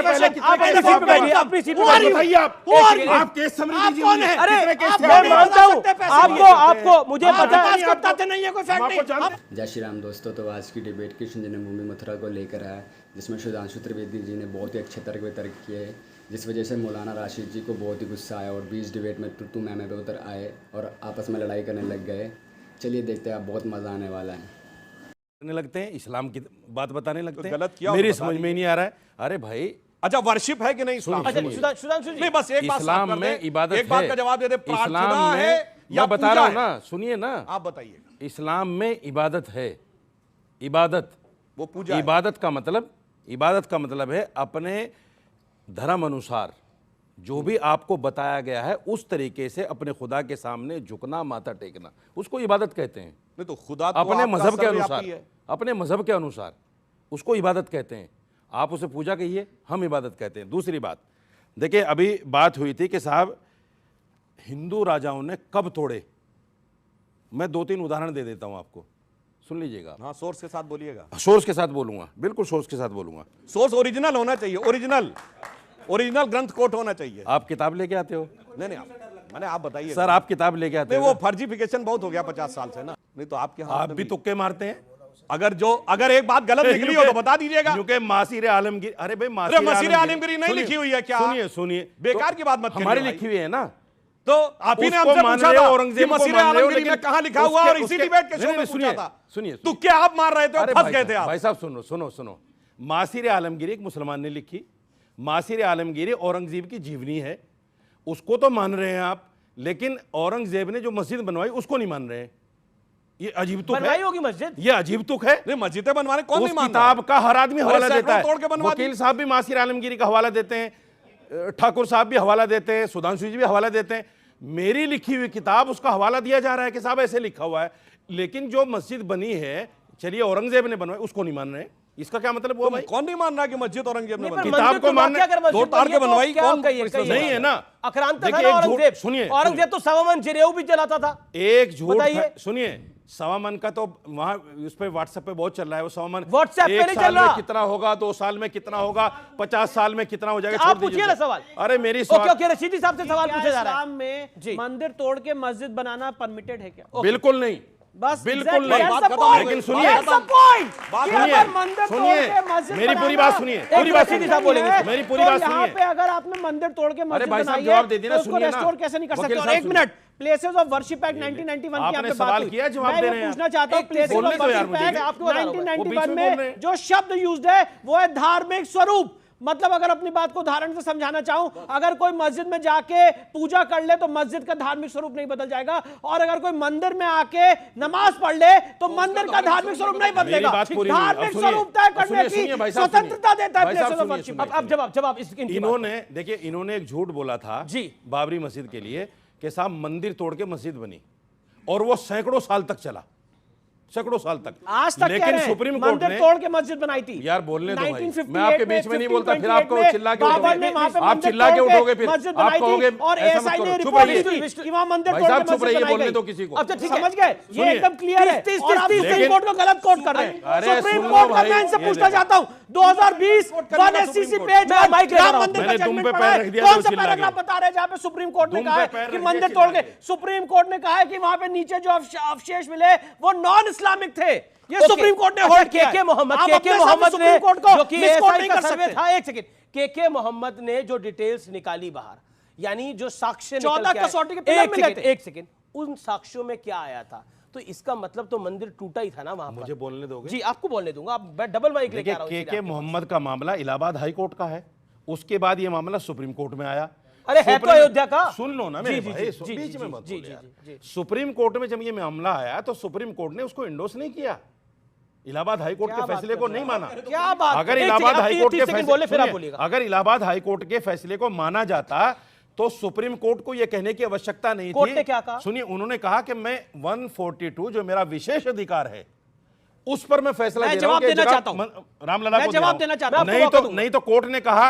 से पहले अपनी सीट पे बताइए। आप केस समरी दीजिए। अरे मैं मानता हूँ आपको मुझे पता है नहीं है कोई फैक्ट नहीं। जय श्री राम दोस्तों। तो आज की डिबेट कृष्ण जन्मभूमि मथुरा को लेकर है, जिसमें सुधांशु त्रिवेदी जी ने बहुत ही अच्छे तरह के तर्क किए, जिस वजह से मौलाना राशिद जी को बहुत ही गुस्सा आया और बीच डिबेट में तू मैं पे उतर आए और आपस में लड़ाई करने लग गए। चलिए देखते हैं, आप बहुत मज़ा आने वाला है। करने लगते हैं, इस्लाम की बात बताने लगते हैं। गलत किया मेरी समझ में नहीं आ रहा है। अरे भाई, अच्छा वर्शिप है कि नहीं? सुधांशु जी नहीं, बस एक बात इस्लाम में इबादत है। एक बात का जवाब दे दे, प्रार्थना है या मैं बता रहा हूँ पूजा है? ना, सुनिए ना, आप बताइए। इस्लाम में इबादत है। इबादत वो पूजा है। इबादत का मतलब है अपने धर्म अनुसार जो भी आपको बताया गया है उस तरीके से अपने खुदा के सामने झुकना, माथा टेकना, उसको इबादत कहते हैं। नहीं तो खुदा तो अपने आपका मजहब के सर्वव्यापी अनुसार, है। अपने मजहब के अनुसार उसको इबादत कहते हैं। आप उसे पूजा कहिए, हम इबादत कहते हैं। दूसरी बात देखिए, अभी बात हुई थी कि साहब हिंदू राजाओं ने कब तोड़े। मैं 2-3 उदाहरण दे देता हूं आपको, सुन लीजिएगा। हाँ, सोर्स के साथ बोलिएगा। सोर्स के साथ बोलूंगा, बिल्कुल सोर्स के साथ बोलूंगा। सोर्स ओरिजिनल होना चाहिए, ओरिजिनल ग्रंथ कोट होना चाहिए। आप किताब लेके आते हो? नहीं मैंने आप बताइए सर, आप किताब लेके आते नहीं, हो? वो फर्जीफिकेशन बहुत हो गया 50 साल से ना। नहीं तो आपके आप भी तुक्के मारते हैं। अगर एक बात गलत निकली हो तो बता दीजिएगा। क्योंकि मासीर आलमगीर, अरे भाई मासीर आलमगीरी नहीं लिखी हुई है क्या? सुनिए बेकार की बात मत करिए। हमारी लिखी हुई है ना। तो आप ही ने हमसे पूछा था औरंगजेब मसीह आलमगीरी में कहां लिखा हुआ, और इसी डिबेट के शो में पूछा था। सुनिए, तो क्या आप मार रहे थे, फंस गए थे आप? भाई साहब सुनो, मासीर आलमगीरी एक मुसलमान ने लिखी। मासीर आलमगीरी औरंगजेब की जीवनी है, उसको तो मान रहे हैं आप, लेकिन औरंगजेब ने जो मस्जिद बनवाई उसको नहीं मान रहे हैं। ये अजीब तुक है। होगी मस्जिद, ये अजीब तुक है। नहीं, मस्जिदें बनवाने कौन नहीं मानता? किताब का हर आदमी हवाला देता है। तोड़ के बनवा वकील साहब भी मासीर आलमगीरी का हवाला देते हैं, ठाकुर साहब भी हवाला देते हैं, सुधांशु जी भी हवाला देते हैं। मेरी लिखी हुई किताब, उसका हवाला दिया जा रहा है कि साहब ऐसे लिखा हुआ है। लेकिन जो मस्जिद बनी है, चलिए औरंगजेब ने बनवाई, उसको नहीं मान रहे। इसका क्या मतलब हुआ भाई? कौन नहीं मान रहा कि मस्जिद औरंगजेब ने बनवाई? किताब को मानना, तोड़ ताड़ के बनवाई कौन? नहीं है ना। औरंगजेब सुनिए, औरंगजेब तो सवा मन जिनेऊ भी जलाता था। एक झूठ है। सुनिए, सवा मन का तो वहां उस पे व्हाट्सएप पे बहुत चल रहा है। वो सवा मन व्हाट्सएप पे नहीं चल रहा। कितना होगा, 2 साल में कितना होगा, 50 साल में कितना हो जाएगा? आप पूछिए ना सवाल। अरे मेरी सवाल, ओके, रशीदी साहब से सवाल पूछा जा रहा है। इस्लाम में मंदिर तोड़ के मस्जिद बनाना परमिटेड है क्या? बिल्कुल नहीं, बस बिल्कुल exactly, नहीं। that's the point. लेकिन सुनिए, That's the point. कि सुनिए, अगर मंदिर तोड़ के मस्जिद मेरी पूरी बनाना- बात सुनिए, पूरी बात सुनिए, मेरी पूरी बात यहाँ सुनिए। पे अगर आपने मंदिर तोड़ के मस्जिद भाई साहब, बनाई जवाब है, दे देना, तो उसको सुनिए ना। रेस्टोर कैसे नहीं कर वकील सकते? और साहब एक minute, places of worship act 1991 की आपने आपने सवाल बात हुई। किया, जवाब मैं दे ये रहे हैं पूछना चाहता हूँ, प्लेसेस ऑफ बोलने दो यार वर्शिप मुझे। एक्ट आपको बता रहा हूँ, 1991 बोल रहे में हैं। जो शब्द यूज्ड है वो है धार्मिक स्वरूप। मतलब अगर अपनी बात को उदाहरण से समझाना चाहूं, अगर कोई मस्जिद में जाके पूजा कर ले तो मस्जिद का धार्मिक स्वरूप नहीं बदल जाएगा, और अगर कोई मंदिर में आके नमाज पढ़ ले तो मंदिर का धार्मिक स्वरूप नहीं बदलेगा। धार्मिक स्वरूप तय करने की स्वतंत्रता देता है प्लेसेस ऑफ वर्शिप। अब जवाब इन्होंने देखिए, इन्होंने एक झूठ बोला था जी बाबरी मस्जिद के लिए कि साहब मंदिर तोड़ के मस्जिद बनी, और वो सैकड़ों साल तक चला, सैकड़ों साल तक। आज तक लेकिन सुप्रीम कोर्ट मंदिर ने तोड़ के मस्जिद बनाई थी यार बोलने दो भाई, 1958 मैं आपके बीच में नहीं बोलता, फिर आपको चिल्ला के बाबर ने वहां पे आप मंदिर चिल्ला के तोड़ उठोगे, फिर मस्जिद आप बनाई कहोगे थी, और ऐसा मत एएसआई ने करो। चुप रिपोर्ट रहिए दी कि वहां मंदिर भाई तोड़ साहब, के चुप मस्जिद रहिए, बनाई बोलने गई। दो किसी को। अच्छा ठीक है, समझ गए? ये सुनिए। एकदम क्लियर है, और आप सुप्रीम कोर्ट को गलत कोट कर रहे हैं। अरे सुप्रीम सुन लो कोर्ट का भाई, मैं इनसे ये पूछना देखो। चाहता हूं, 2020 180 पेज मैं माइक ले रहा राम हूं। मंदिर का मैंने तुम जजमेंट पे पढ़ा पैर है। रख दिया कौन तो सा चिल्ला पैराग्राफ गए। बता रहे हैं जहां पे सुप्रीम कोर्ट ने तुम कहा पे है पैर कि रख मंदिर दिया, तोड़ के? सुप्रीम कोर्ट ने कहा है कि वहां पे नीचे जो अवशेष मिले वो नॉन इस्लामिक थे। ये सुप्रीम कोर्ट ने होल्ड किया है। केके मोहम्मद आप केके अपने सामने मोहम्मद ने, सुप्रीम कोर्ट को जो कि मिसकोट एएसआई नहीं का कर सर्वे सकते। था, एक सेकंड, केके मोहम्मद ने जो डिटेल्स निकाली बाहर, यानी जो साक्ष्य 14 कसौटी के पिलर मिले थे। एक सेकंड, उन साक्ष्यों में क्या आया था? तो इसका मतलब तो मंदिर टूटा ही था ना वहां पर। मुझे बोलने दोगे? जी आपको बोलने दूंगा, आप मैं डबल माइक लेके आ रहा हूं। के मोहम्मद का मामला इलाहाबाद हाई कोर्ट का है, उसके बाद ये मामला सुप्रीम कोर्ट में आया। अरे है तो अयोध्या का। सुन लो ना मेरे भाई, बीच में मत बोलो यार। सुप्रीम कोर्ट में जब ये मामला आया तो सुप्रीम कोर्ट ने उसको इंडोर्स नहीं किया, इलाहाबाद हाई कोर्ट के फैसले को नहीं माना। क्या बात? अगर इलाहाबाद हाई कोर्ट के फैसले, अगर इलाहाबाद हाई कोर्ट के फैसले को माना जाता तो सुप्रीम कोर्ट को यह कहने की आवश्यकता नहीं कोर्ट थी। ने क्या कहा? सुनिए, उन्होंने कहा कि मैं 142 जो मेरा विशेष अधिकार है उस पर मैं फैसला दे रहा हूं। जवाब देना चाहता हूं, रामलला को जवाब देना चाहता हूं। नहीं तो कोर्ट ने कहा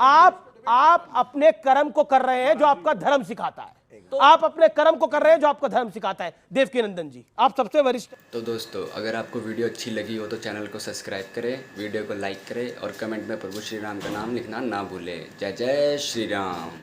आप अपने कर्म को कर रहे हैं जो आपका धर्म सिखाता है। आप अपने कर्म को कर रहे हैं जो आपका धर्म सिखाता है। देवकीनंदन जी, आप सबसे वरिष्ठ। तो दोस्तों, अगर आपको वीडियो अच्छी लगी हो तो चैनल को सब्सक्राइब करें, वीडियो को लाइक करें और कमेंट में प्रभु श्री राम का नाम लिखना ना भूलें। जय जय श्री राम।